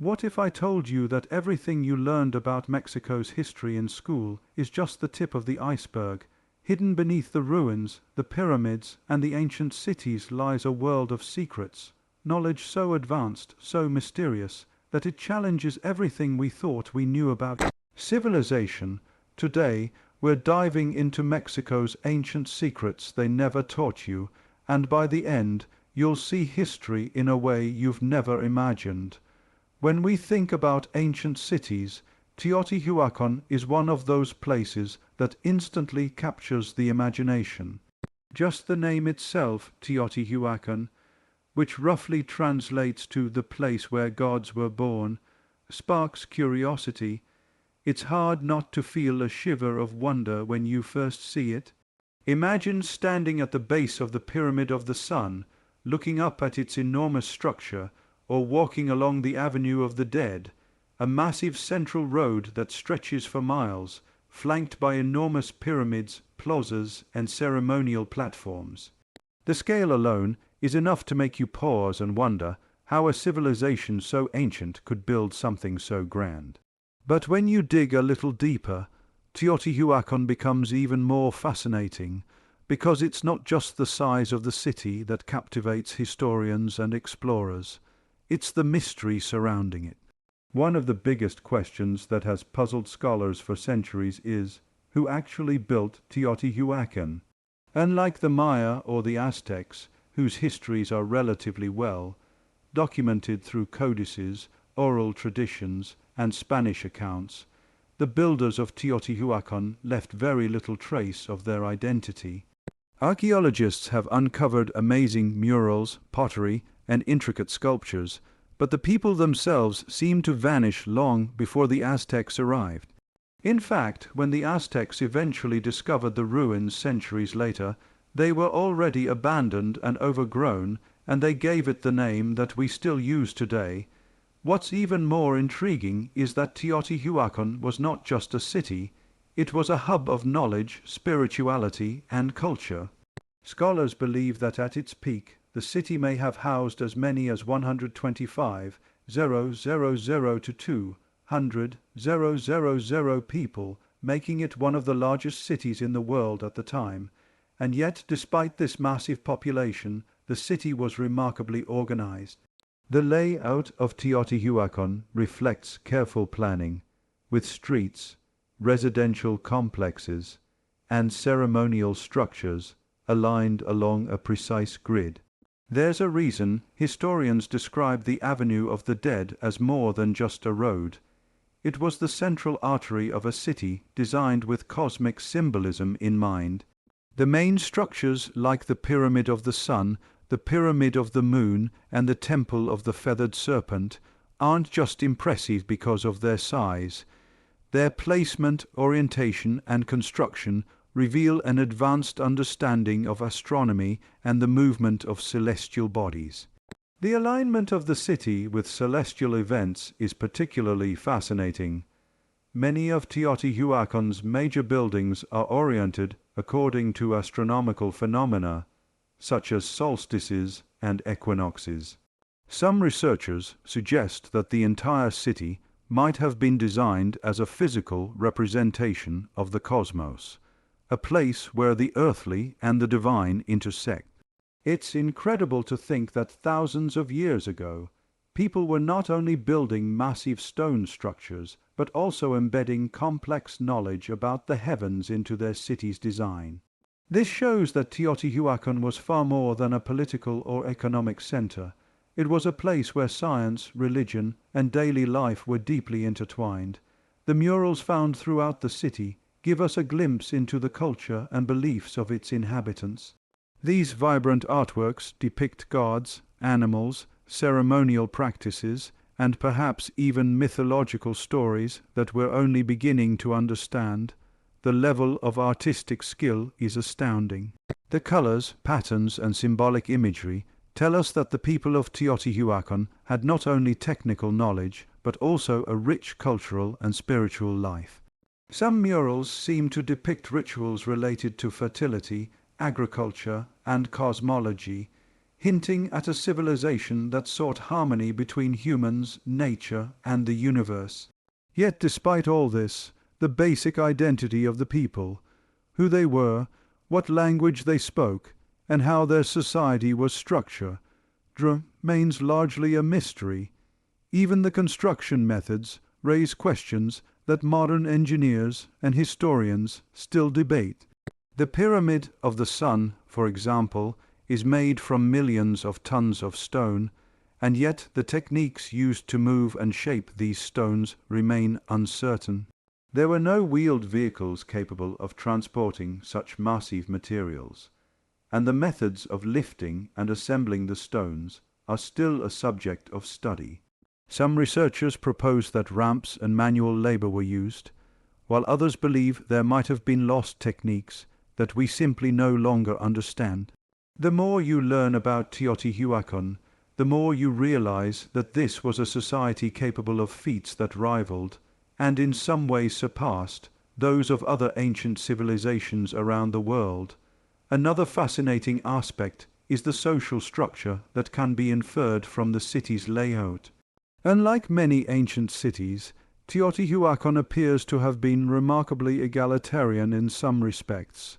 What if I told you that everything you learned about Mexico's history in school is just the tip of the iceberg? Hidden beneath the ruins, the pyramids, and the ancient cities lies a world of secrets, knowledge so advanced, so mysterious, that it challenges everything we thought we knew about civilization. Today, we're diving into Mexico's ancient secrets they never taught you, and by the end, you'll see history in a way you've never imagined. When we think about ancient cities, Teotihuacan is one of those places that instantly captures the imagination. Just the name itself, Teotihuacan, which roughly translates to the place where gods were born, sparks curiosity. It's hard not to feel a shiver of wonder when you first see it. Imagine standing at the base of the Pyramid of the Sun, looking up at its enormous structure, or walking along the Avenue of the Dead, a massive central road that stretches for miles, flanked by enormous pyramids, plazas, and ceremonial platforms. The scale alone is enough to make you pause and wonder how a civilization so ancient could build something so grand. But when you dig a little deeper, Teotihuacan becomes even more fascinating, because it's not just the size of the city that captivates historians and explorers. It's the mystery surrounding it. One of the biggest questions that has puzzled scholars for centuries is, who actually built Teotihuacan? Unlike the Maya or the Aztecs, whose histories are relatively well documented through codices, oral traditions, and Spanish accounts, the builders of Teotihuacan left very little trace of their identity. Archaeologists have uncovered amazing murals, pottery, and intricate sculptures, but the people themselves seem to vanish long before the Aztecs arrived. In fact, when the Aztecs eventually discovered the ruins centuries later, they were already abandoned and overgrown, and they gave it the name that we still use today. What's even more intriguing is that Teotihuacan was not just a city, it was a hub of knowledge, spirituality, and culture. Scholars believe that at its peak, the city may have housed as many as 125,000 to 200,000 people, making it one of the largest cities in the world at the time. And yet, despite this massive population, the city was remarkably organized. The layout of Teotihuacan reflects careful planning, with streets, residential complexes, and ceremonial structures aligned along a precise grid. There's a reason historians describe the Avenue of the Dead as more than just a road. It was the central artery of a city designed with cosmic symbolism in mind. The main structures, like the Pyramid of the Sun, the Pyramid of the Moon, and the Temple of the Feathered Serpent, aren't just impressive because of their size. Their placement, orientation, and construction reveal an advanced understanding of astronomy and the movement of celestial bodies. The alignment of the city with celestial events is particularly fascinating. Many of Teotihuacan's major buildings are oriented according to astronomical phenomena, such as solstices and equinoxes. Some researchers suggest that the entire city might have been designed as a physical representation of the cosmos, a place where the earthly and the divine intersect. It's incredible to think that thousands of years ago, people were not only building massive stone structures, but also embedding complex knowledge about the heavens into their city's design. This shows that Teotihuacan was far more than a political or economic center. It was a place where science, religion, and daily life were deeply intertwined. The murals found throughout the city give us a glimpse into the culture and beliefs of its inhabitants. These vibrant artworks depict gods, animals, ceremonial practices, and perhaps even mythological stories that we're only beginning to understand. The level of artistic skill is astounding. The colors, patterns, and symbolic imagery tell us that the people of Teotihuacan had not only technical knowledge, but also a rich cultural and spiritual life. Some murals seem to depict rituals related to fertility, agriculture, and cosmology. hinting at a civilization that sought harmony between humans, nature, and the universe. Yet despite all this, the basic identity of the people, who they were, what language they spoke, and how their society was structured, remains largely a mystery. Even the construction methods raise questions that modern engineers and historians still debate. The Pyramid of the Sun, for example, is made from millions of tons of stone, and yet the techniques used to move and shape these stones remain uncertain. There were no wheeled vehicles capable of transporting such massive materials, and the methods of lifting and assembling the stones are still a subject of study. Some researchers propose that ramps and manual labor were used, while others believe there might have been lost techniques that we simply no longer understand. The more you learn about Teotihuacan, the more you realize that this was a society capable of feats that rivaled, and in some ways surpassed, those of other ancient civilizations around the world. Another fascinating aspect is the social structure that can be inferred from the city's layout. Unlike many ancient cities, Teotihuacan appears to have been remarkably egalitarian in some respects.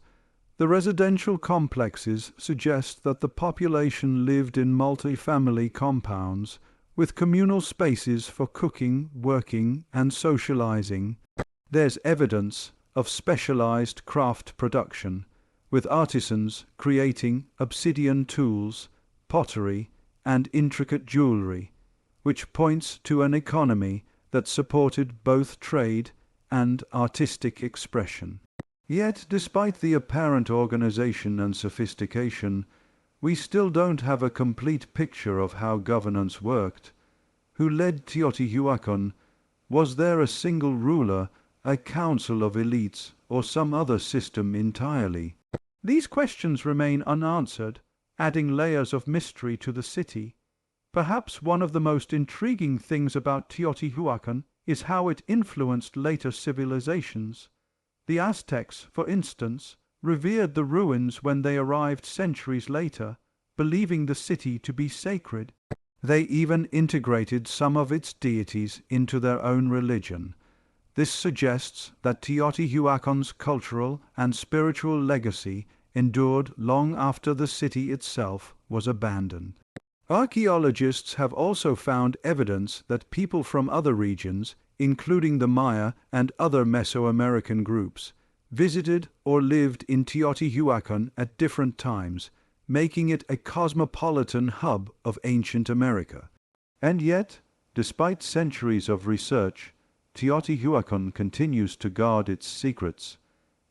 The residential complexes suggest that the population lived in multi-family compounds, with communal spaces for cooking, working, and socializing. There's evidence of specialized craft production, with artisans creating obsidian tools, pottery, and intricate jewelry, which points to an economy that supported both trade and artistic expression. Yet, despite the apparent organization and sophistication, we still don't have a complete picture of how governance worked. Who led Teotihuacan? Was there a single ruler, a council of elites, or some other system entirely? These questions remain unanswered, adding layers of mystery to the city. Perhaps one of the most intriguing things about Teotihuacan is how it influenced later civilizations. The Aztecs, for instance, revered the ruins when they arrived centuries later, believing the city to be sacred. They even integrated some of its deities into their own religion. This suggests that Teotihuacan's cultural and spiritual legacy endured long after the city itself was abandoned. Archaeologists have also found evidence that people from other regions, including the Maya and other Mesoamerican groups, visited or lived in Teotihuacan at different times, making it a cosmopolitan hub of ancient America. And yet, despite centuries of research, Teotihuacan continues to guard its secrets.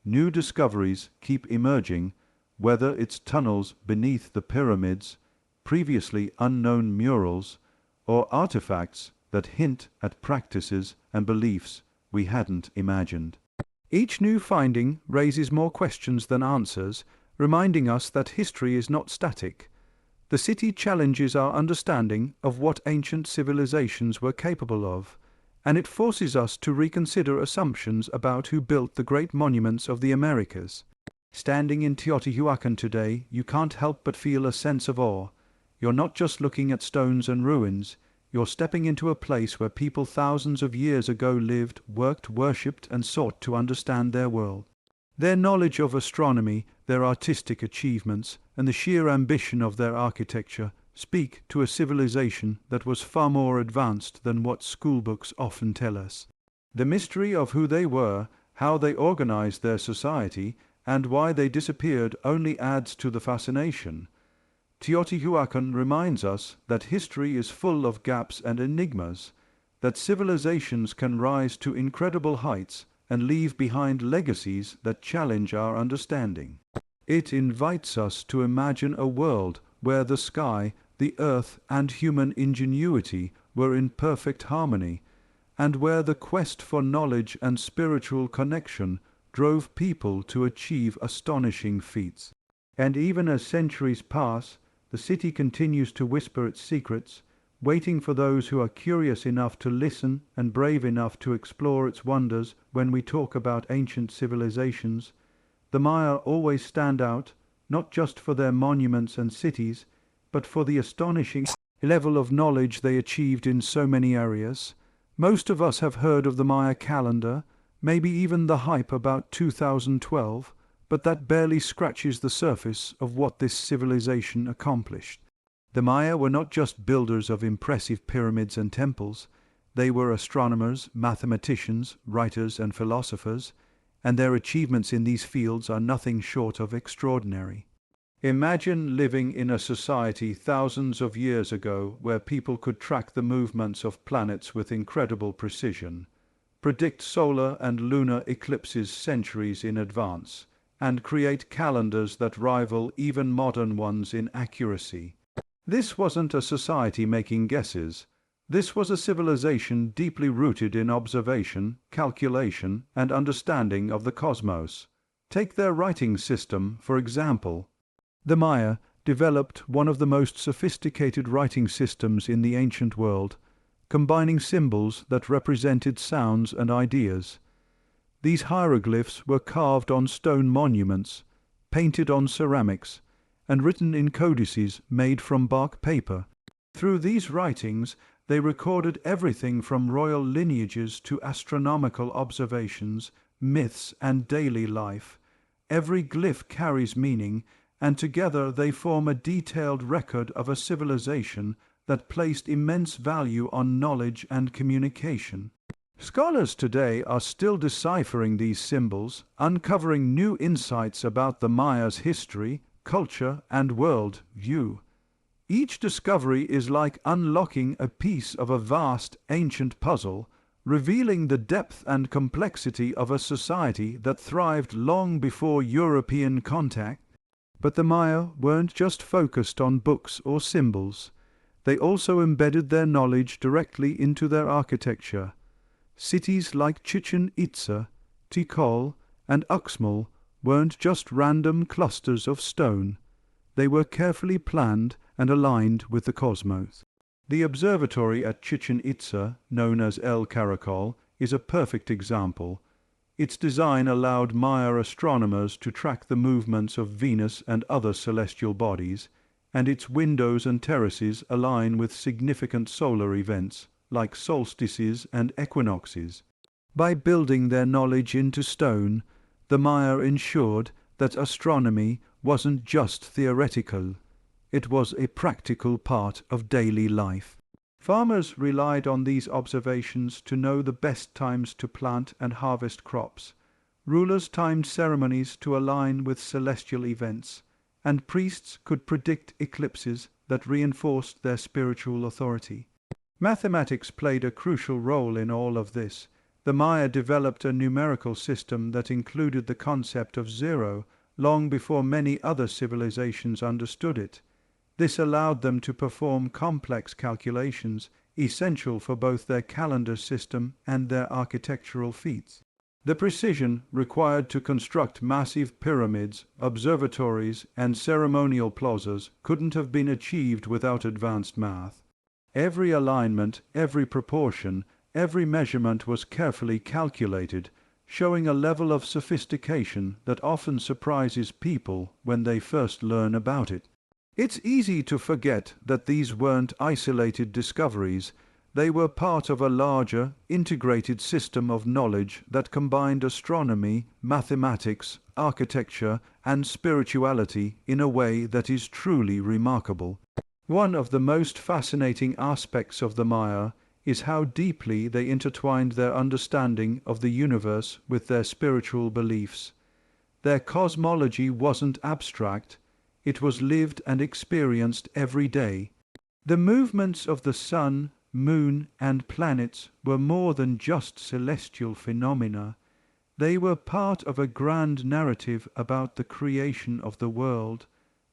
New discoveries keep emerging, whether it's tunnels beneath the pyramids, previously unknown murals, or artifacts that hint at practices and beliefs we hadn't imagined. Each new finding raises more questions than answers, reminding us that history is not static. The city challenges our understanding of what ancient civilizations were capable of, and it forces us to reconsider assumptions about who built the great monuments of the Americas. Standing in Teotihuacan today, you can't help but feel a sense of awe. You're not just looking at stones and ruins, you're stepping into a place where people thousands of years ago lived, worked, worshipped, and sought to understand their world. Their knowledge of astronomy, their artistic achievements, and the sheer ambition of their architecture speak to a civilization that was far more advanced than what schoolbooks often tell us. The mystery of who they were, how they organized their society, and why they disappeared only adds to the fascination. Teotihuacan reminds us that history is full of gaps and enigmas, that civilizations can rise to incredible heights and leave behind legacies that challenge our understanding. It invites us to imagine a world where the sky, the earth, and human ingenuity were in perfect harmony, and where the quest for knowledge and spiritual connection drove people to achieve astonishing feats. And even as centuries pass, the city continues to whisper its secrets, waiting for those who are curious enough to listen and brave enough to explore its wonders. When we talk about ancient civilizations, the Maya always stand out, not just for their monuments and cities, but for the astonishing level of knowledge they achieved in so many areas. Most of us have heard of the Maya calendar, maybe even the hype about 2012, but that barely scratches the surface of what this civilization accomplished. The Maya were not just builders of impressive pyramids and temples. They were astronomers, mathematicians, writers, and philosophers, and their achievements in these fields are nothing short of extraordinary. Imagine living in a society thousands of years ago where people could track the movements of planets with incredible precision, predict solar and lunar eclipses centuries in advance, and create calendars that rival even modern ones in accuracy. This wasn't a society making guesses. This was a civilization deeply rooted in observation, calculation, and understanding of the cosmos. Take their writing system, for example. The Maya developed one of the most sophisticated writing systems in the ancient world, combining symbols that represented sounds and ideas. These hieroglyphs were carved on stone monuments, painted on ceramics, and written in codices made from bark paper. Through these writings, they recorded everything from royal lineages to astronomical observations, myths, and daily life. Every glyph carries meaning, and together they form a detailed record of a civilization that placed immense value on knowledge and communication. Scholars today are still deciphering these symbols, uncovering new insights about the Maya's history, culture, and world view. Each discovery is like unlocking a piece of a vast, ancient puzzle, revealing the depth and complexity of a society that thrived long before European contact. But the Maya weren't just focused on books or symbols. They also embedded their knowledge directly into their architecture. Cities like Chichen Itza, Tikal, and Uxmal weren't just random clusters of stone. They were carefully planned and aligned with the cosmos. The observatory at Chichen Itza, known as El Caracol, is a perfect example. Its design allowed Maya astronomers to track the movements of Venus and other celestial bodies, and its windows and terraces align with significant solar events, like solstices and equinoxes. By building their knowledge into stone, the Maya ensured that astronomy wasn't just theoretical. It was a practical part of daily life. Farmers relied on these observations to know the best times to plant and harvest crops. Rulers timed ceremonies to align with celestial events, and priests could predict eclipses that reinforced their spiritual authority. Mathematics played a crucial role in all of this. The Maya developed a numerical system that included the concept of zero long before many other civilizations understood it. This allowed them to perform complex calculations, essential for both their calendar system and their architectural feats. The precision required to construct massive pyramids, observatories, and ceremonial plazas couldn't have been achieved without advanced math. Every alignment, every proportion, every measurement was carefully calculated, showing a level of sophistication that often surprises people when they first learn about it. It's easy to forget that these weren't isolated discoveries. They were part of a larger, integrated system of knowledge that combined astronomy, mathematics, architecture, and spirituality in a way that is truly remarkable. One of the most fascinating aspects of the Maya is how deeply they intertwined their understanding of the universe with their spiritual beliefs. Their cosmology wasn't abstract. It was lived and experienced every day. The movements of the sun, moon, and planets were more than just celestial phenomena. They were part of a grand narrative about the creation of the world,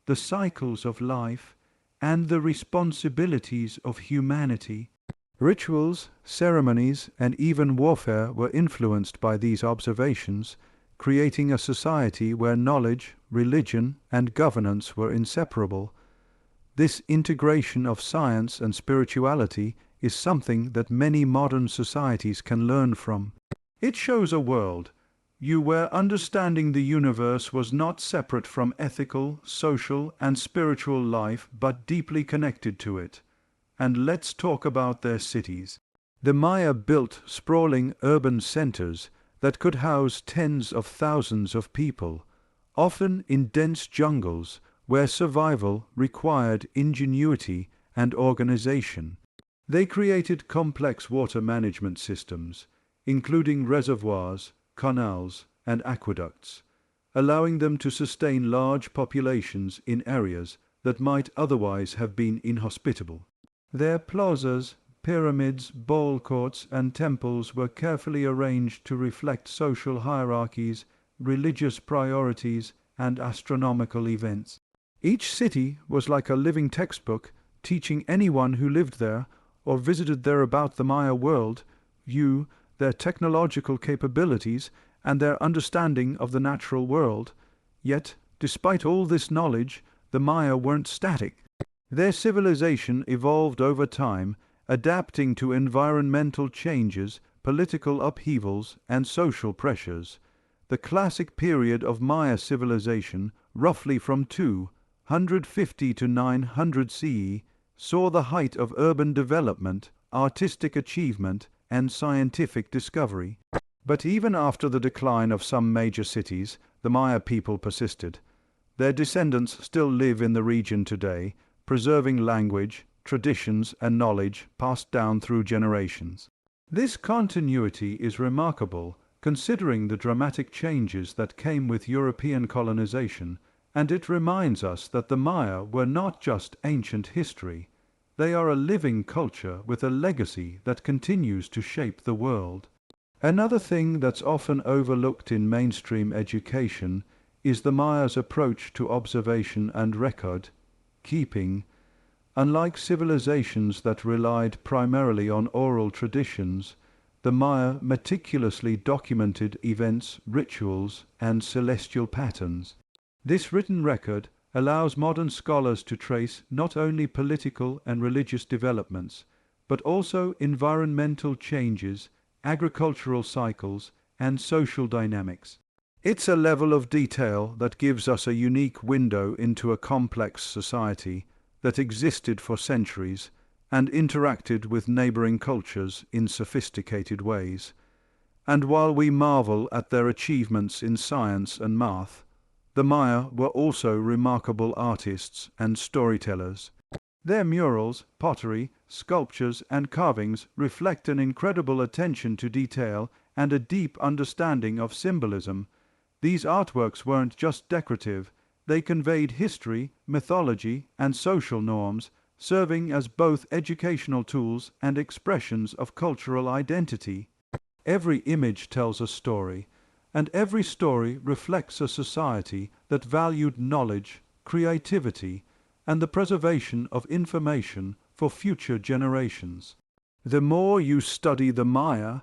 the cycles of life, and the responsibilities of humanity. Rituals, ceremonies, and even warfare were influenced by these observations, creating a society where knowledge, religion, and governance were inseparable. This integration of science and spirituality is something that many modern societies can learn from. It shows a world you where understanding the universe was not separate from ethical, social, and spiritual life, but deeply connected to it. And let's talk about their cities. The Maya built sprawling urban centers that could house tens of thousands of people, often in dense jungles where survival required ingenuity and organization. They created complex water management systems, including reservoirs, canals, and aqueducts, allowing them to sustain large populations in areas that might otherwise have been inhospitable. Their plazas, pyramids, ball courts, and temples were carefully arranged to reflect social hierarchies, religious priorities, and astronomical events. Each city was like a living textbook, teaching anyone who lived there or visited there about the Maya world view, their technological capabilities, and their understanding of the natural world. Yet, despite all this knowledge, the Maya weren't static. Their civilization evolved over time, adapting to environmental changes, political upheavals, and social pressures. The classic period of Maya civilization, roughly from 250 to 900 CE, saw the height of urban development, artistic achievement, and scientific discovery. But even after the decline of some major cities, the Maya people persisted. Their descendants still live in the region today, preserving language, traditions, and knowledge passed down through generations. This continuity is remarkable, considering the dramatic changes that came with European colonization, and it reminds us that the Maya were not just ancient history. They are a living culture with a legacy that continues to shape the world. Another thing that's often overlooked in mainstream education is the Maya's approach to observation and record keeping. Unlike civilizations that relied primarily on oral traditions, the Maya meticulously documented events, rituals, and celestial patterns. This written record allows modern scholars to trace not only political and religious developments, but also environmental changes, agricultural cycles, and social dynamics. It's a level of detail that gives us a unique window into a complex society that existed for centuries and interacted with neighboring cultures in sophisticated ways. And while we marvel at their achievements in science and math, the Maya were also remarkable artists and storytellers. Their murals, pottery, sculptures, and carvings reflect an incredible attention to detail and a deep understanding of symbolism. These artworks weren't just decorative, they conveyed history, mythology, and social norms, serving as both educational tools and expressions of cultural identity. Every image tells a story, and every story reflects a society that valued knowledge, creativity, and the preservation of information for future generations. The more you study the Maya,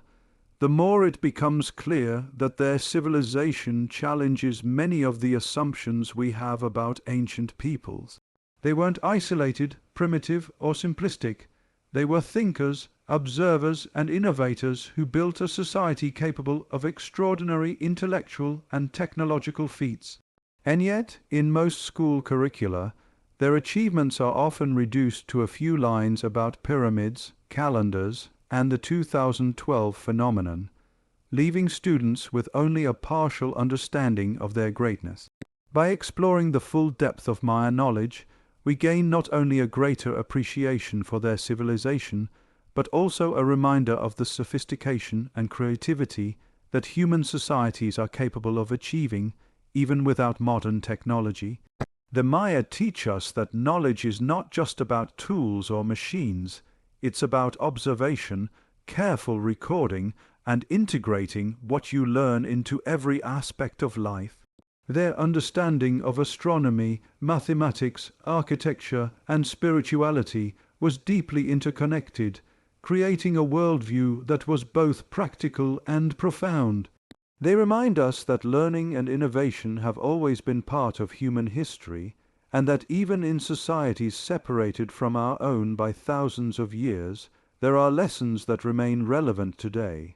the more it becomes clear that their civilization challenges many of the assumptions we have about ancient peoples. They weren't isolated, primitive, or simplistic. They were thinkers, observers, and innovators who built a society capable of extraordinary intellectual and technological feats. And yet, in most school curricula, their achievements are often reduced to a few lines about pyramids, calendars, and the 2012 phenomenon, leaving students with only a partial understanding of their greatness. By exploring the full depth of Maya knowledge, we gain not only a greater appreciation for their civilization, but also a reminder of the sophistication and creativity that human societies are capable of achieving, even without modern technology. The Maya teach us that knowledge is not just about tools or machines. It's about observation, careful recording, and integrating what you learn into every aspect of life. Their understanding of astronomy, mathematics, architecture, and spirituality was deeply interconnected, creating a worldview that was both practical and profound. They remind us that learning and innovation have always been part of human history, and that even in societies separated from our own by thousands of years, there are lessons that remain relevant today.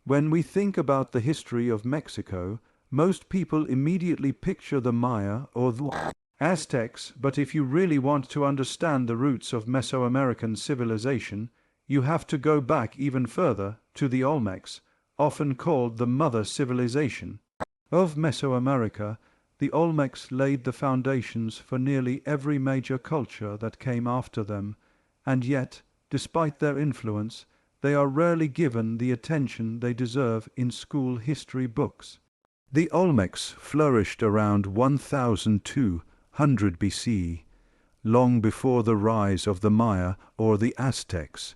When we think about the history of Mexico, most people immediately picture the Maya or the Aztecs, but if you really want to understand the roots of Mesoamerican civilization, you have to go back even further to the Olmecs, often called the mother civilization of Mesoamerica. The Olmecs laid the foundations for nearly every major culture that came after them, and yet, despite their influence, they are rarely given the attention they deserve in school history books. The Olmecs flourished around 1200 BC, long before the rise of the Maya or the Aztecs,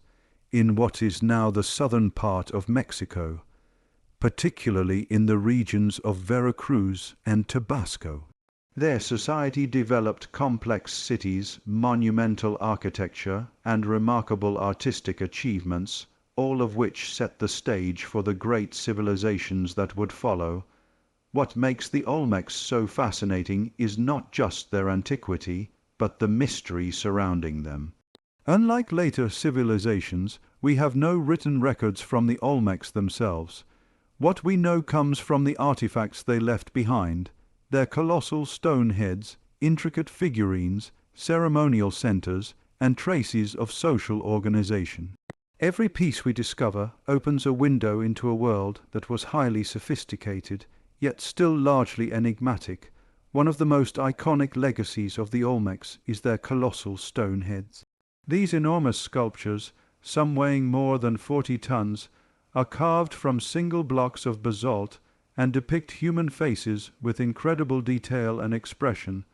in what is now the southern part of Mexico, particularly in the regions of Veracruz and Tabasco. Their society developed complex cities, monumental architecture, and remarkable artistic achievements, all of which set the stage for the great civilizations that would follow. What makes the Olmecs so fascinating is not just their antiquity, but the mystery surrounding them. Unlike later civilizations, we have no written records from the Olmecs themselves. What we know comes from the artifacts they left behind, their colossal stone heads, intricate figurines, ceremonial centers, and traces of social organization. Every piece we discover opens a window into a world that was highly sophisticated, yet still largely enigmatic. One of the most iconic legacies of the Olmecs is their colossal stone heads. These enormous sculptures, some weighing more than 40 tons, are carved from single blocks of basalt and depict human faces with incredible detail and expression.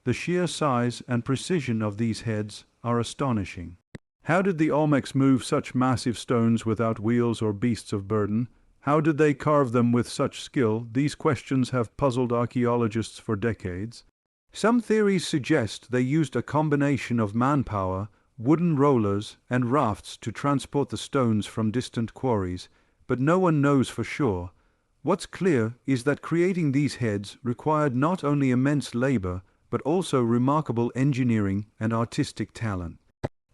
The sheer size and precision of these heads are astonishing. How did the Olmecs move such massive stones without wheels or beasts of burden? How did they carve them with such skill? These questions have puzzled archaeologists for decades. Some theories suggest they used a combination of manpower, wooden rollers, and rafts to transport the stones from distant quarries, but no one knows for sure. What's clear is that creating these heads required not only immense labor, but also remarkable engineering and artistic talent.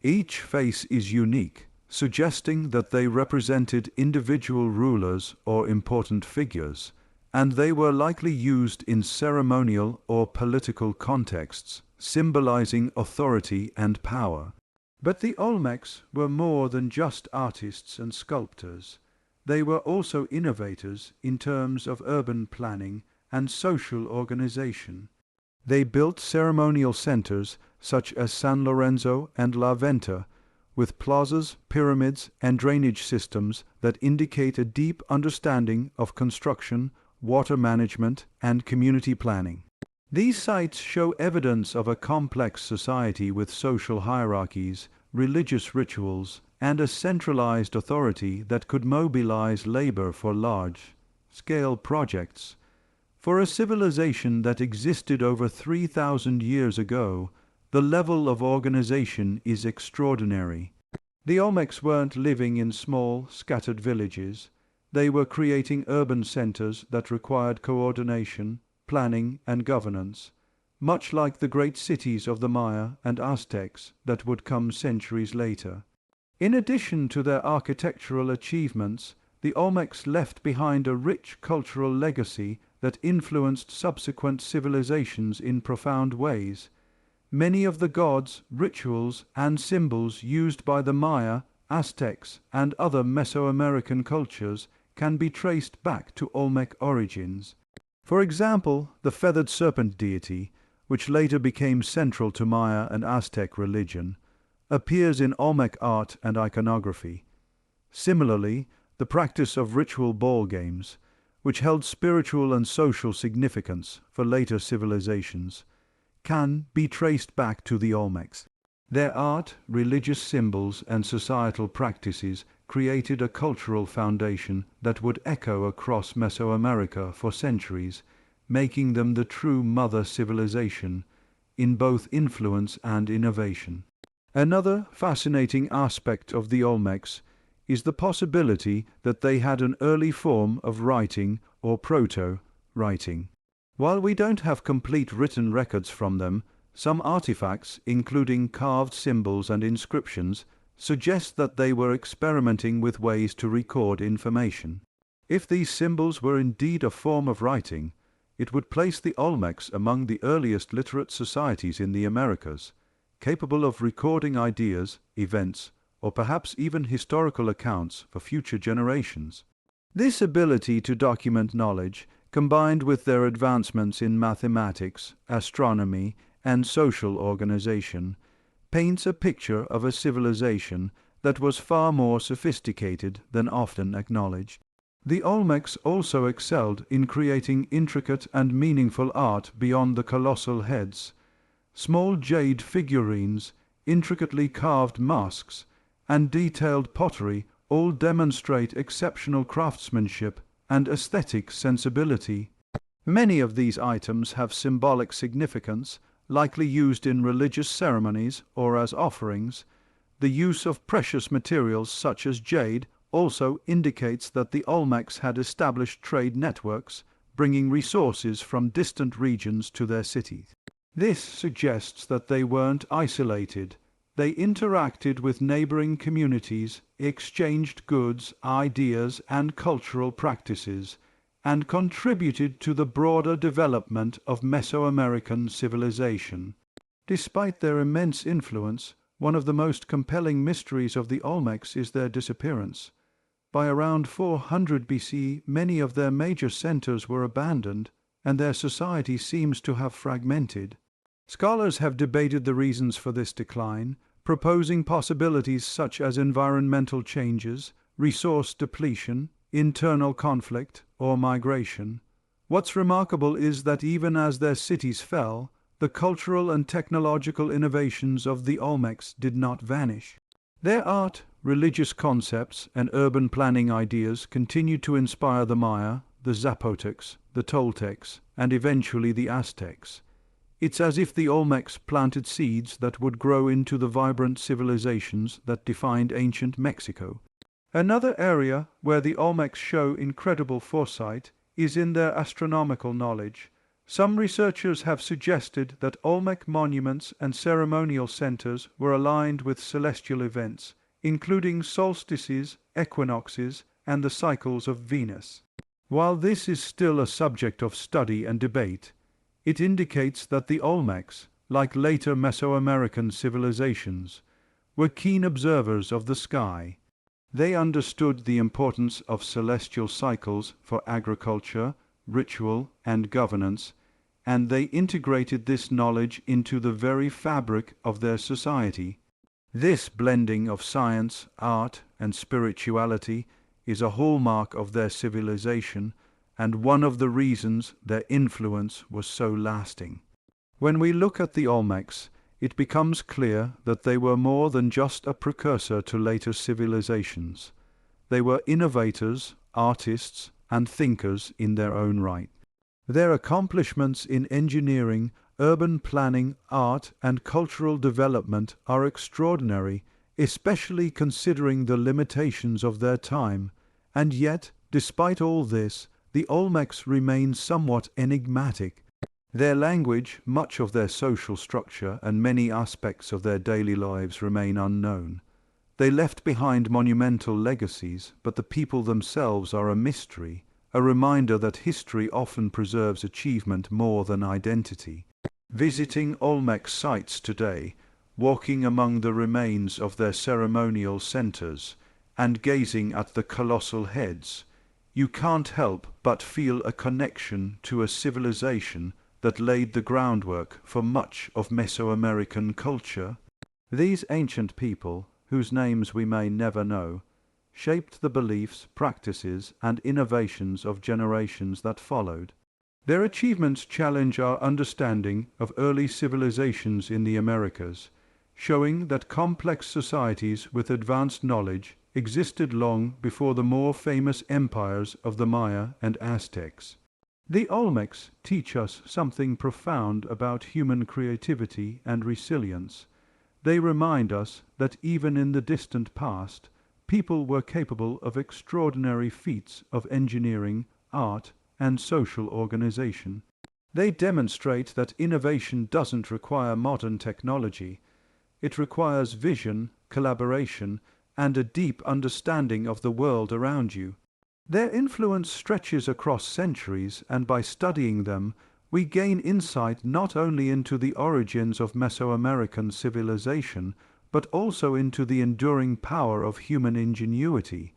Each face is unique, suggesting that they represented individual rulers or important figures, and they were likely used in ceremonial or political contexts, symbolizing authority and power. But the Olmecs were more than just artists and sculptors. They were also innovators in terms of urban planning and social organization. They built ceremonial centers such as San Lorenzo and La Venta, with plazas, pyramids, and drainage systems that indicate a deep understanding of construction, water management, and community planning. These sites show evidence of a complex society with social hierarchies, religious rituals, and a centralized authority that could mobilize labor for large-scale projects. For a civilization that existed over 3,000 years ago, the level of organization is extraordinary. The Olmecs weren't living in small, scattered villages. They were creating urban centers that required coordination, planning, and governance, much like the great cities of the Maya and Aztecs that would come centuries later. In addition to their architectural achievements, the Olmecs left behind a rich cultural legacy that influenced subsequent civilizations in profound ways. Many of the gods, rituals, and symbols used by the Maya, Aztecs, and other Mesoamerican cultures can be traced back to Olmec origins. For example, the feathered serpent deity, which later became central to Maya and Aztec religion, appears in Olmec art and iconography. Similarly, the practice of ritual ball games, which held spiritual and social significance for later civilizations, can be traced back to the Olmecs. Their art, religious symbols, and societal practices created a cultural foundation that would echo across Mesoamerica for centuries, making them the true mother civilization in both influence and innovation. Another fascinating aspect of the Olmecs is the possibility that they had an early form of writing or proto-writing. While we don't have complete written records from them, some artifacts, including carved symbols and inscriptions, suggest that they were experimenting with ways to record information. If these symbols were indeed a form of writing, it would place the Olmecs among the earliest literate societies in the Americas, capable of recording ideas, events, or perhaps even historical accounts for future generations. This ability to document knowledge, combined with their advancements in mathematics, astronomy, and social organization, paints a picture of a civilization that was far more sophisticated than often acknowledged. The Olmecs also excelled in creating intricate and meaningful art beyond the colossal heads. Small jade figurines, intricately carved masks, and detailed pottery all demonstrate exceptional craftsmanship and aesthetic sensibility. Many of these items have symbolic significance, likely used in religious ceremonies or as offerings. The use of precious materials such as jade also indicates that the Olmecs had established trade networks, bringing resources from distant regions to their cities. This suggests that they weren't isolated. They interacted with neighboring communities, exchanged goods, ideas, and cultural practices, and contributed to the broader development of Mesoamerican civilization. Despite their immense influence, one of the most compelling mysteries of the Olmecs is their disappearance. By around 400 BC, many of their major centers were abandoned, and their society seems to have fragmented. Scholars have debated the reasons for this decline, proposing possibilities such as environmental changes, resource depletion, internal conflict, or migration. What's remarkable is that even as their cities fell, the cultural and technological innovations of the Olmecs did not vanish. Their art, religious concepts, and urban planning ideas continued to inspire the Maya, the Zapotecs, the Toltecs, and eventually the Aztecs. It's as if the Olmecs planted seeds that would grow into the vibrant civilizations that defined ancient Mexico. Another area where the Olmecs show incredible foresight is in their astronomical knowledge. Some researchers have suggested that Olmec monuments and ceremonial centers were aligned with celestial events, including solstices, equinoxes, and the cycles of Venus. While this is still a subject of study and debate, it indicates that the Olmecs, like later Mesoamerican civilizations, were keen observers of the sky. They understood the importance of celestial cycles for agriculture, ritual, and governance, and they integrated this knowledge into the very fabric of their society. This blending of science, art, and spirituality is a hallmark of their civilization, and one of the reasons their influence was so lasting. When we look at the Olmecs, it becomes clear that they were more than just a precursor to later civilizations. They were innovators, artists, and thinkers in their own right. Their accomplishments in engineering, urban planning, art, and cultural development are extraordinary, especially considering the limitations of their time. And yet, despite all this, the Olmecs remain somewhat enigmatic. Their language, much of their social structure, and many aspects of their daily lives remain unknown. They left behind monumental legacies, but the people themselves are a mystery, a reminder that history often preserves achievement more than identity. Visiting Olmec sites today, walking among the remains of their ceremonial centers, and gazing at the colossal heads, you can't help but feel a connection to a civilization that laid the groundwork for much of Mesoamerican culture. These ancient people, whose names we may never know, shaped the beliefs, practices, and innovations of generations that followed. Their achievements challenge our understanding of early civilizations in the Americas, showing that complex societies with advanced knowledge existed long before the more famous empires of the Maya and Aztecs. The Olmecs teach us something profound about human creativity and resilience. They remind us that even in the distant past, people were capable of extraordinary feats of engineering, art, and social organization. They demonstrate that innovation doesn't require modern technology. It requires vision, collaboration, and a deep understanding of the world around you. Their influence stretches across centuries, and by studying them, we gain insight not only into the origins of Mesoamerican civilization, but also into the enduring power of human ingenuity.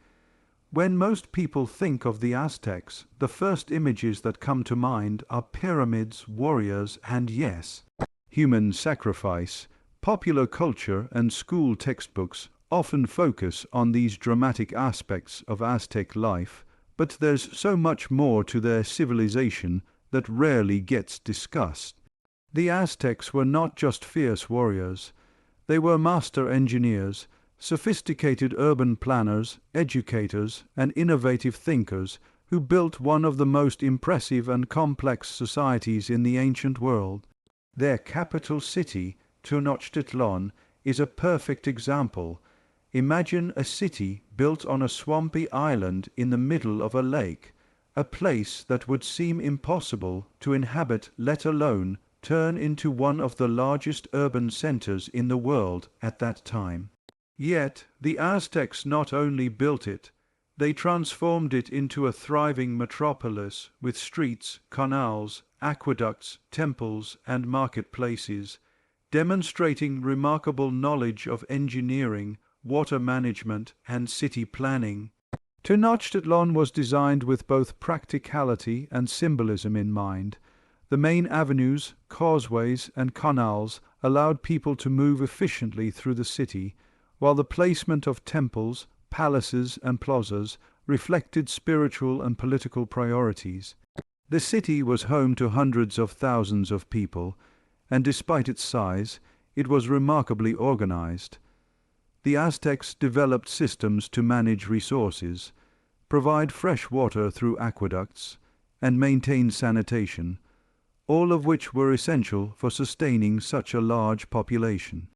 When most people think of the Aztecs, the first images that come to mind are pyramids, warriors, and yes, human sacrifice. Popular culture and school textbooks often focus on these dramatic aspects of Aztec life, but there's so much more to their civilization that rarely gets discussed. The Aztecs were not just fierce warriors. They were master engineers, sophisticated urban planners, educators, and innovative thinkers who built one of the most impressive and complex societies in the ancient world. Their capital city, Tenochtitlan, is a perfect example. Imagine a city built on a swampy island in the middle of a lake, a place that would seem impossible to inhabit, let alone turn into one of the largest urban centers in the world at that time. Yet the Aztecs not only built it, they transformed it into a thriving metropolis with streets, canals, aqueducts, temples, and marketplaces, demonstrating remarkable knowledge of engineering, water management, and city planning. Tenochtitlan was designed with both practicality and symbolism in mind. The main avenues, causeways, and canals allowed people to move efficiently through the city, while the placement of temples, palaces, and plazas reflected spiritual and political priorities. The city was home to hundreds of thousands of people, and despite its size, it was remarkably organized. The Aztecs developed systems to manage resources, provide fresh water through aqueducts, and maintain sanitation, all of which were essential for sustaining such a large population.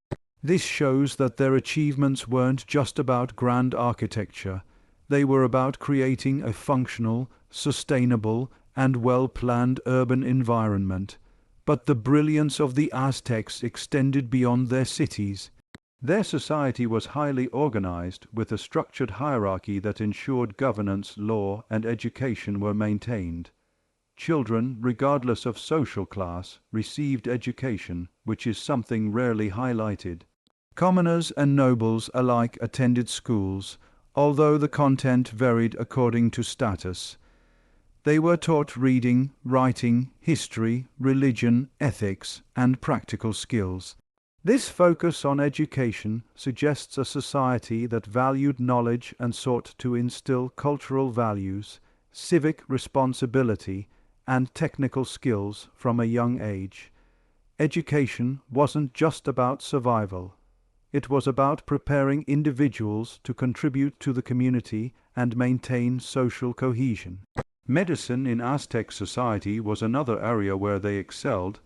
This shows that their achievements weren't just about grand architecture. They were about creating a functional, sustainable, and well-planned urban environment. But the brilliance of the Aztecs extended beyond their cities. Their society was highly organized, with a structured hierarchy that ensured governance, law, and education were maintained. Children, regardless of social class, received education, which is something rarely highlighted. Commoners and nobles alike attended schools, although the content varied according to status. They were taught reading, writing, history, religion, ethics, and practical skills. This focus on education suggests a society that valued knowledge and sought to instill cultural values, civic responsibility, and technical skills from a young age. Education wasn't just about survival. It was about preparing individuals to contribute to the community and maintain social cohesion. Medicine in Aztec society was another area where they excelled.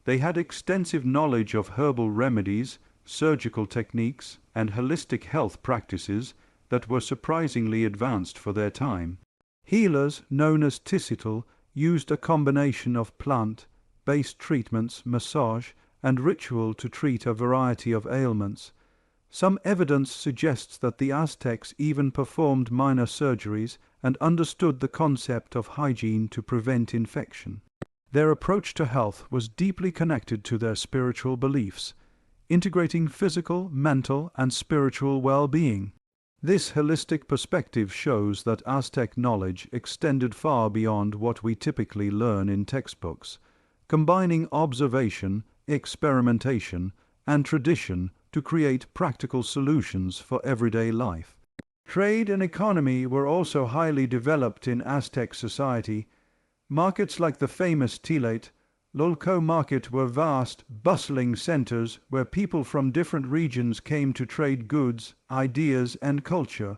They had extensive knowledge of herbal remedies, surgical techniques, and holistic health practices that were surprisingly advanced for their time. Healers, known as Tisitl, used a combination of plant-based treatments, massage, and ritual to treat a variety of ailments. Some evidence suggests that the Aztecs even performed minor surgeries and understood the concept of hygiene to prevent infection. Their approach to health was deeply connected to their spiritual beliefs, integrating physical, mental, and spiritual well-being. This holistic perspective shows that Aztec knowledge extended far beyond what we typically learn in textbooks, combining observation, experimentation, and tradition to create practical solutions for everyday life. Trade and economy were also highly developed in Aztec society. Markets like the famous Tlatelolco market were vast, bustling centers where people from different regions came to trade goods, ideas, and culture.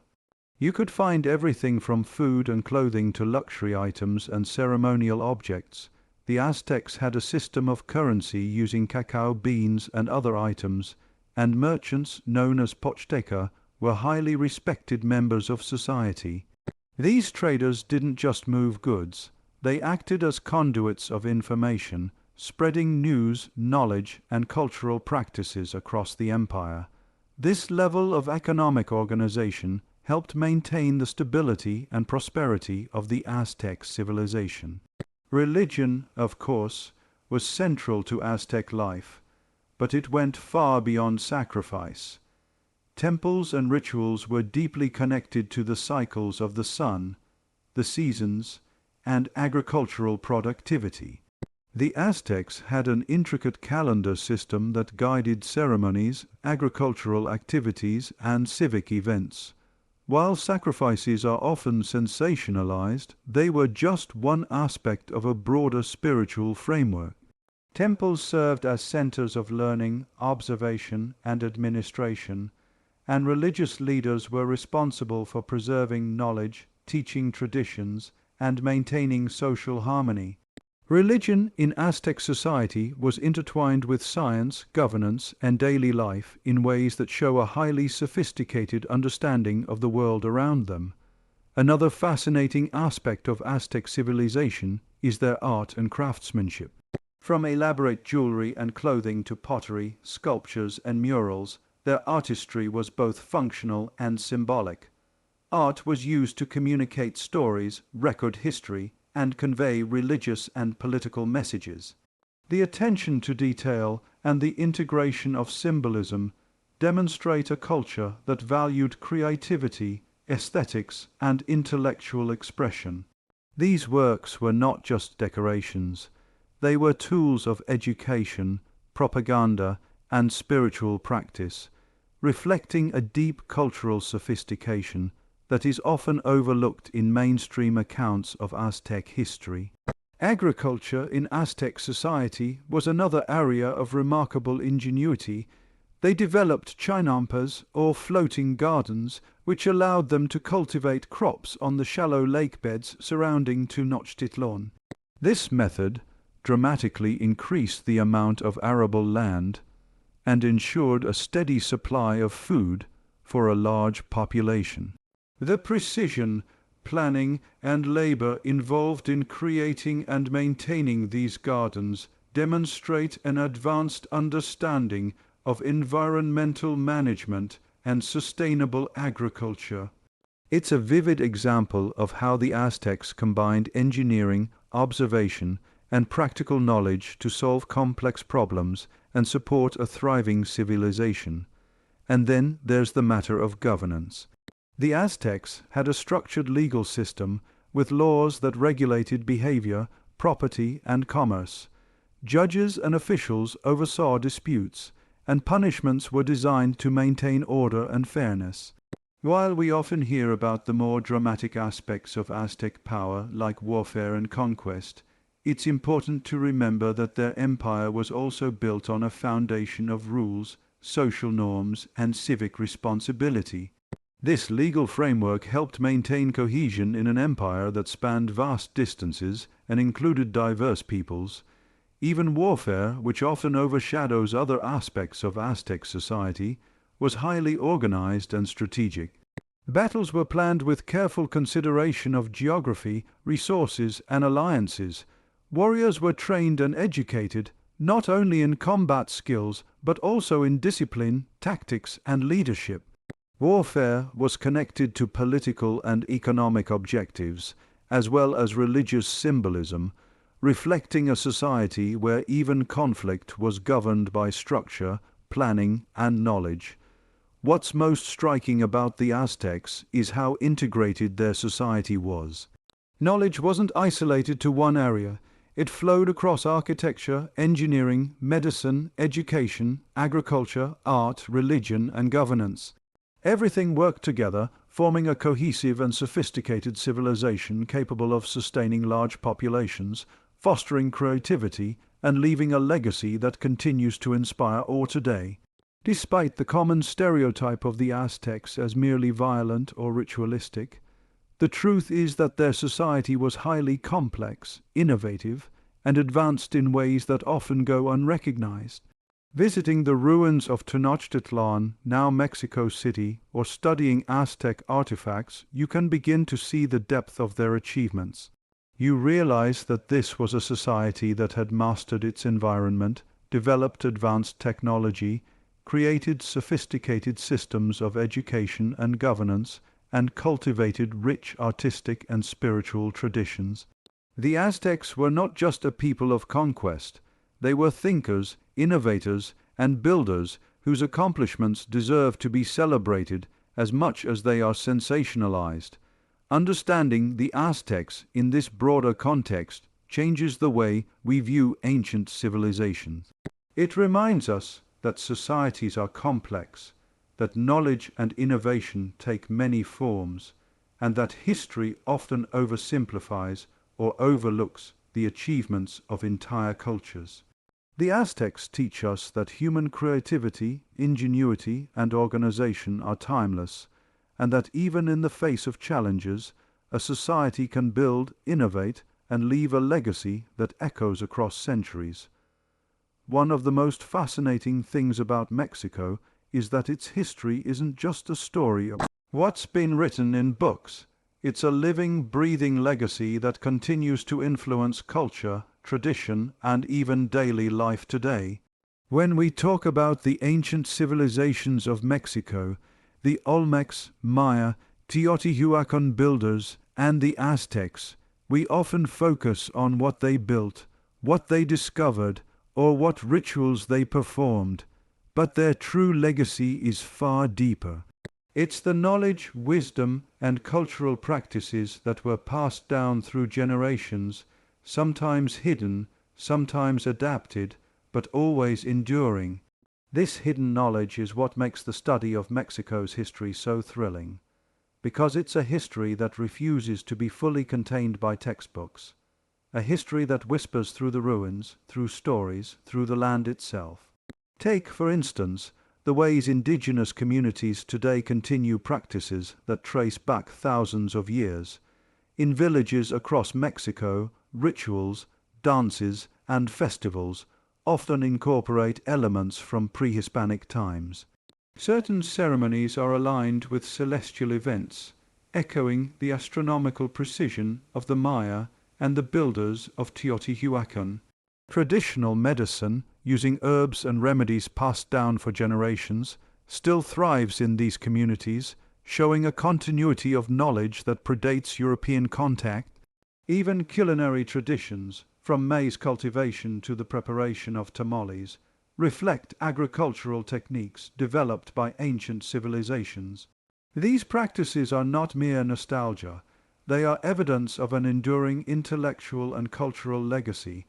You could find everything from food and clothing to luxury items and ceremonial objects. The Aztecs had a system of currency using cacao beans and other items, and merchants, known as Pochteca, were highly respected members of society. These traders didn't just move goods. They acted as conduits of information, spreading news, knowledge, and cultural practices across the empire. This level of economic organization helped maintain the stability and prosperity of the Aztec civilization. Religion, of course, was central to Aztec life, but it went far beyond sacrifice. Temples and rituals were deeply connected to the cycles of the sun, the seasons, and agricultural productivity. The Aztecs had an intricate calendar system that guided ceremonies, agricultural activities, and civic events. While sacrifices are often sensationalized, they were just one aspect of a broader spiritual framework. Temples served as centers of learning, observation, and administration, and religious leaders were responsible for preserving knowledge, teaching traditions, and maintaining social harmony. Religion in Aztec society was intertwined with science, governance, and daily life in ways that show a highly sophisticated understanding of the world around them. Another fascinating aspect of Aztec civilization is their art and craftsmanship. From elaborate jewelry and clothing to pottery, sculptures, and murals, their artistry was both functional and symbolic. Art was used to communicate stories, record history, and convey religious and political messages. The attention to detail and the integration of symbolism demonstrate a culture that valued creativity, aesthetics, and intellectual expression. These works were not just decorations. They were tools of education, propaganda, and spiritual practice, reflecting a deep cultural sophistication that is often overlooked in mainstream accounts of Aztec history. Agriculture in Aztec society was another area of remarkable ingenuity. They developed chinampas, or floating gardens, which allowed them to cultivate crops on the shallow lake beds surrounding Tenochtitlan. This method dramatically increased the amount of arable land and ensured a steady supply of food for a large population. The precision, planning, and labor involved in creating and maintaining these gardens demonstrate an advanced understanding of environmental management and sustainable agriculture. It's a vivid example of how the Aztecs combined engineering, observation, and practical knowledge to solve complex problems and support a thriving civilization. And then there's the matter of governance. The Aztecs had a structured legal system with laws that regulated behavior, property, and commerce. Judges and officials oversaw disputes, and punishments were designed to maintain order and fairness. While we often hear about the more dramatic aspects of Aztec power, like warfare and conquest, it's important to remember that their empire was also built on a foundation of rules, social norms, and civic responsibility. This legal framework helped maintain cohesion in an empire that spanned vast distances and included diverse peoples. Even warfare, which often overshadows other aspects of Aztec society, was highly organized and strategic. Battles were planned with careful consideration of geography, resources, and alliances. Warriors were trained and educated not only in combat skills but also in discipline, tactics, and leadership. Warfare was connected to political and economic objectives, as well as religious symbolism, reflecting a society where even conflict was governed by structure, planning, and knowledge. What's most striking about the Aztecs is how integrated their society was. Knowledge wasn't isolated to one area. It flowed across architecture, engineering, medicine, education, agriculture, art, religion, and governance. Everything worked together, forming a cohesive and sophisticated civilization capable of sustaining large populations, fostering creativity, and leaving a legacy that continues to inspire awe today. Despite the common stereotype of the Aztecs as merely violent or ritualistic, the truth is that their society was highly complex, innovative, and advanced in ways that often go unrecognized. Visiting the ruins of Tenochtitlan, now Mexico City, or studying Aztec artifacts, you can begin to see the depth of their achievements. You realize that this was a society that had mastered its environment, developed advanced technology, created sophisticated systems of education and governance, and cultivated rich artistic and spiritual traditions. The Aztecs were not just a people of conquest. They were thinkers, innovators, and builders whose accomplishments deserve to be celebrated as much as they are sensationalized. Understanding the Aztecs in this broader context changes the way we view ancient civilizations. It reminds us that societies are complex, that knowledge and innovation take many forms, and that history often oversimplifies or overlooks the achievements of entire cultures. The Aztecs teach us that human creativity, ingenuity, and organization are timeless, and that even in the face of challenges, a society can build, innovate, and leave a legacy that echoes across centuries. One of the most fascinating things about Mexico is that its history isn't just a story of what's been written in books. It's a living, breathing legacy that continues to influence culture, tradition, and even daily life today. When we talk about the ancient civilizations of Mexico, the Olmecs, Maya, Teotihuacan builders, and the Aztecs, we often focus on what they built, what they discovered, or what rituals they performed, but their true legacy is far deeper. It's the knowledge, wisdom, and cultural practices that were passed down through generations, sometimes hidden, sometimes adapted, but always enduring. This hidden knowledge is what makes the study of Mexico's history so thrilling, because it's a history that refuses to be fully contained by textbooks, a history that whispers through the ruins, through stories, through the land itself. Take, for instance, the ways indigenous communities today continue practices that trace back thousands of years. In villages across Mexico, rituals, dances, and festivals often incorporate elements from pre-Hispanic times. Certain ceremonies are aligned with celestial events, echoing the astronomical precision of the Maya and the builders of Teotihuacan. Traditional medicine, using herbs and remedies passed down for generations, still thrives in these communities, showing a continuity of knowledge that predates European contact. Even culinary traditions, from maize cultivation to the preparation of tamales, reflect agricultural techniques developed by ancient civilizations. These practices are not mere nostalgia. They are evidence of an enduring intellectual and cultural legacy,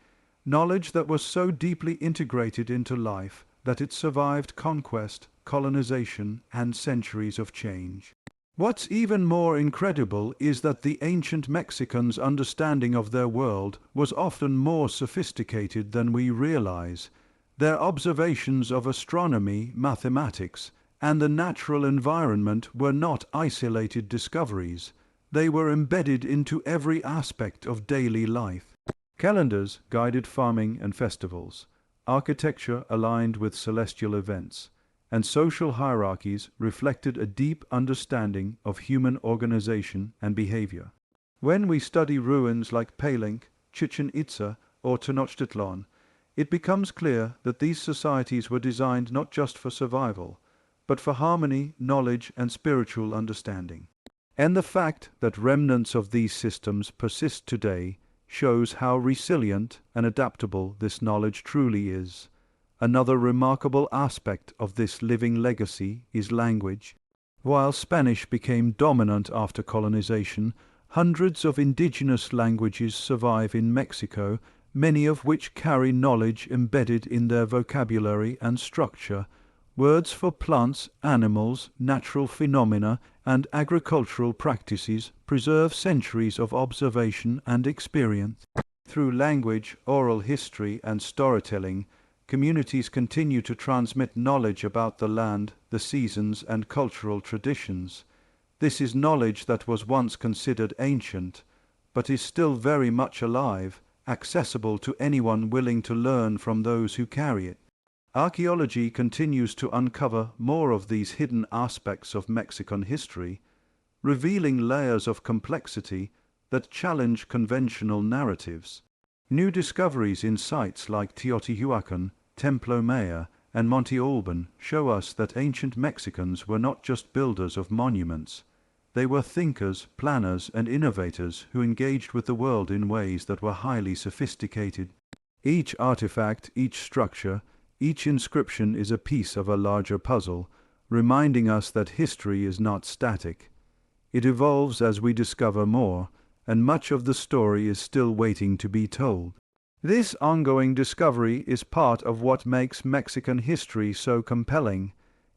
knowledge that was so deeply integrated into life that it survived conquest, colonization, and centuries of change. What's even more incredible is that the ancient Mexicans' understanding of their world was often more sophisticated than we realize. Their observations of astronomy, mathematics, and the natural environment were not isolated discoveries. They were embedded into every aspect of daily life. Calendars guided farming and festivals, architecture aligned with celestial events, and social hierarchies reflected a deep understanding of human organization and behavior. When we study ruins like Palenque, Chichen Itza, or Tenochtitlan, it becomes clear that these societies were designed not just for survival, but for harmony, knowledge, and spiritual understanding. And the fact that remnants of these systems persist today shows how resilient and adaptable this knowledge truly is. Another remarkable aspect of this living legacy is language. While Spanish became dominant after colonization, hundreds of indigenous languages survive in Mexico, many of which carry knowledge embedded in their vocabulary and structure. Words for plants, animals, natural phenomena, and agricultural practices preserve centuries of observation and experience. Through language, oral history, and storytelling, communities continue to transmit knowledge about the land, the seasons, and cultural traditions. This is knowledge that was once considered ancient, but is still very much alive, accessible to anyone willing to learn from those who carry it. Archaeology continues to uncover more of these hidden aspects of Mexican history, revealing layers of complexity that challenge conventional narratives. New discoveries in sites like Teotihuacan, Templo Maya, and Monte Alban show us that ancient Mexicans were not just builders of monuments. They were thinkers, planners, and innovators who engaged with the world in ways that were highly sophisticated. Each artifact, each structure, each inscription is a piece of a larger puzzle, reminding us that history is not static. It evolves as we discover more, and much of the story is still waiting to be told. This ongoing discovery is part of what makes Mexican history so compelling.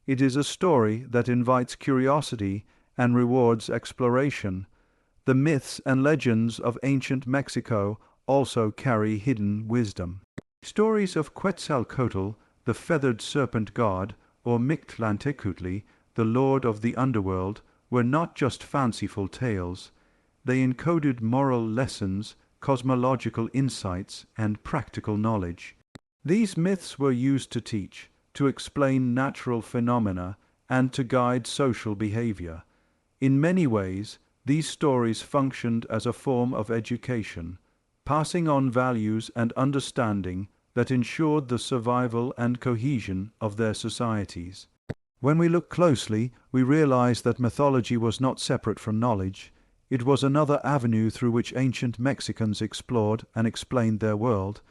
It is a story that invites curiosity and rewards exploration. The myths and legends of ancient Mexico also carry hidden wisdom. Stories of Quetzalcoatl, the feathered serpent god, or Mictlantecutli, the lord of the underworld, were not just fanciful tales. They encoded moral lessons, cosmological insights, and practical knowledge. These myths were used to teach, to explain natural phenomena, and to guide social behavior. In many ways, these stories functioned as a form of education, passing on values and understanding that ensured the survival and cohesion of their societies. When we look closely, we realize that mythology was not separate from knowledge. It was another avenue through which ancient Mexicans explored and explained their world.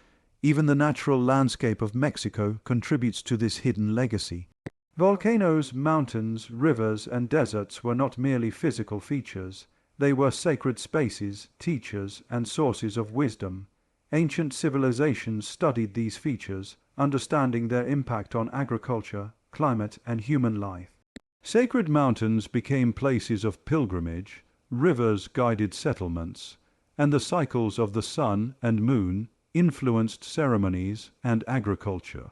Even the natural landscape of Mexico contributes to this hidden legacy. Volcanoes, mountains, rivers, and deserts were not merely physical features. They were sacred spaces, teachers, and sources of wisdom. Ancient civilizations studied these features, understanding their impact on agriculture, climate, and human life. Sacred mountains became places of pilgrimage, rivers guided settlements, and the cycles of the sun and moon influenced ceremonies and agriculture.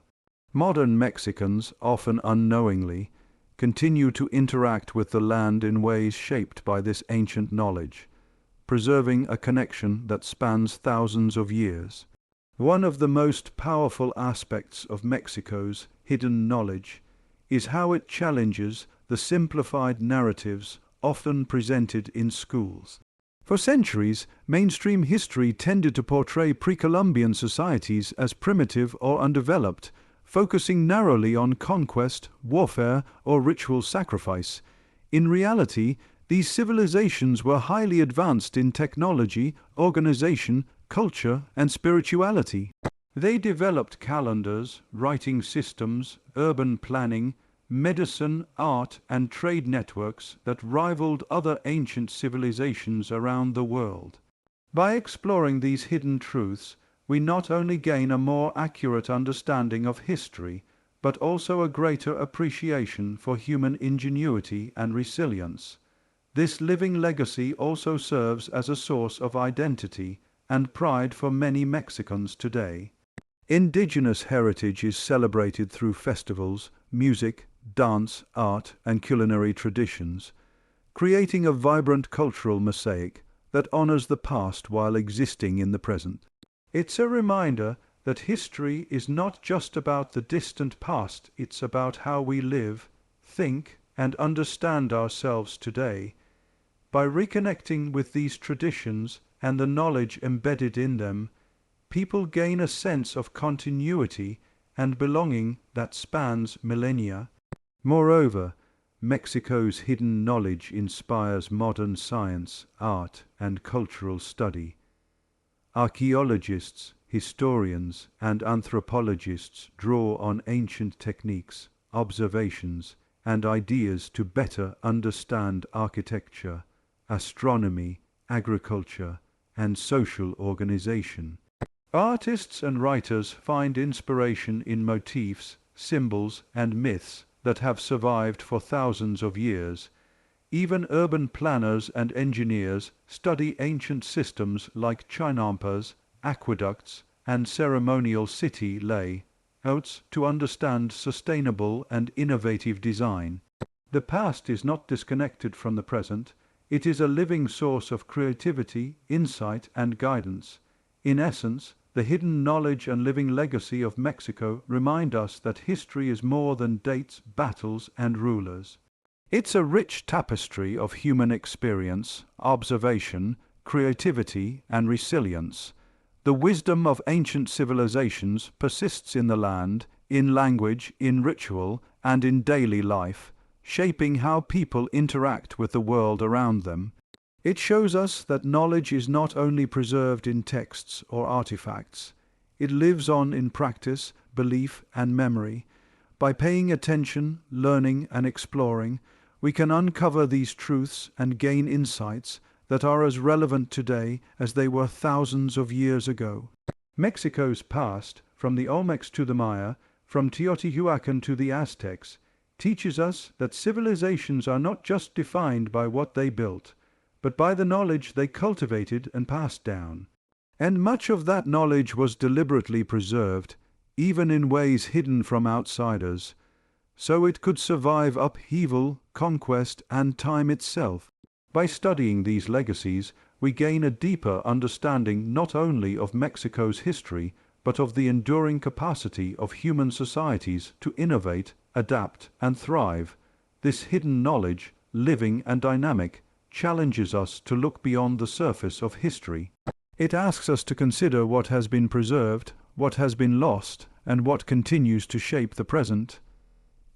Modern Mexicans, often unknowingly, continue to interact with the land in ways shaped by this ancient knowledge, preserving a connection that spans thousands of years. One of the most powerful aspects of Mexico's hidden knowledge is how it challenges the simplified narratives often presented in schools. For centuries, mainstream history tended to portray pre-Columbian societies as primitive or undeveloped, focusing narrowly on conquest, warfare, or ritual sacrifice. In reality, these civilizations were highly advanced in technology, organization, culture, and spirituality. They developed calendars, writing systems, urban planning, medicine, art, and trade networks that rivaled other ancient civilizations around the world. By exploring these hidden truths, we not only gain a more accurate understanding of history, but also a greater appreciation for human ingenuity and resilience. This living legacy also serves as a source of identity and pride for many Mexicans today. Indigenous heritage is celebrated through festivals, music, dance, art, and culinary traditions, creating a vibrant cultural mosaic that honors the past while existing in the present. It's a reminder that history is not just about the distant past, it's about how we live, think, and understand ourselves today. By reconnecting with these traditions and the knowledge embedded in them, people gain a sense of continuity and belonging that spans millennia. Moreover, Mexico's hidden knowledge inspires modern science, art, and cultural study. Archaeologists, historians, and anthropologists draw on ancient techniques, observations, and ideas to better understand architecture, astronomy, agriculture, and social organization. Artists and writers find inspiration in motifs, symbols, and myths that have survived for thousands of years. Even urban planners and engineers study ancient systems like chinampas, aqueducts, and ceremonial city layouts to understand sustainable and innovative design. The past is not disconnected from the present. It is a living source of creativity, insight, and guidance. In essence, the hidden knowledge and living legacy of Mexico remind us that history is more than dates, battles, and rulers. It's a rich tapestry of human experience, observation, creativity, and resilience. The wisdom of ancient civilizations persists in the land, in language, in ritual, and in daily life, shaping how people interact with the world around them. It shows us that knowledge is not only preserved in texts or artifacts. It lives on in practice, belief, and memory. By paying attention, learning, and exploring, we can uncover these truths and gain insights that are as relevant today as they were thousands of years ago. Mexico's past, from the Olmecs to the Maya, from Teotihuacan to the Aztecs, teaches us that civilizations are not just defined by what they built, but by the knowledge they cultivated and passed down. And much of that knowledge was deliberately preserved, even in ways hidden from outsiders, so it could survive upheaval, conquest, and time itself. By studying these legacies, we gain a deeper understanding not only of Mexico's history, but of the enduring capacity of human societies to innovate, adapt, and thrive. This hidden knowledge, living and dynamic, challenges us to look beyond the surface of history. It asks us to consider what has been preserved, what has been lost, and what continues to shape the present.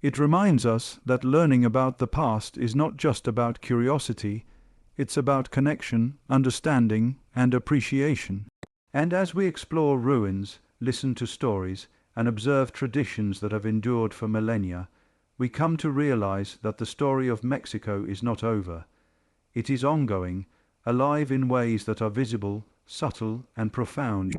It reminds us that learning about the past is not just about curiosity, it's about connection, understanding, and appreciation. And as we explore ruins, listen to stories, and observe traditions that have endured for millennia, we come to realize that the story of Mexico is not over. It is ongoing, alive in ways that are visible, subtle, and profound.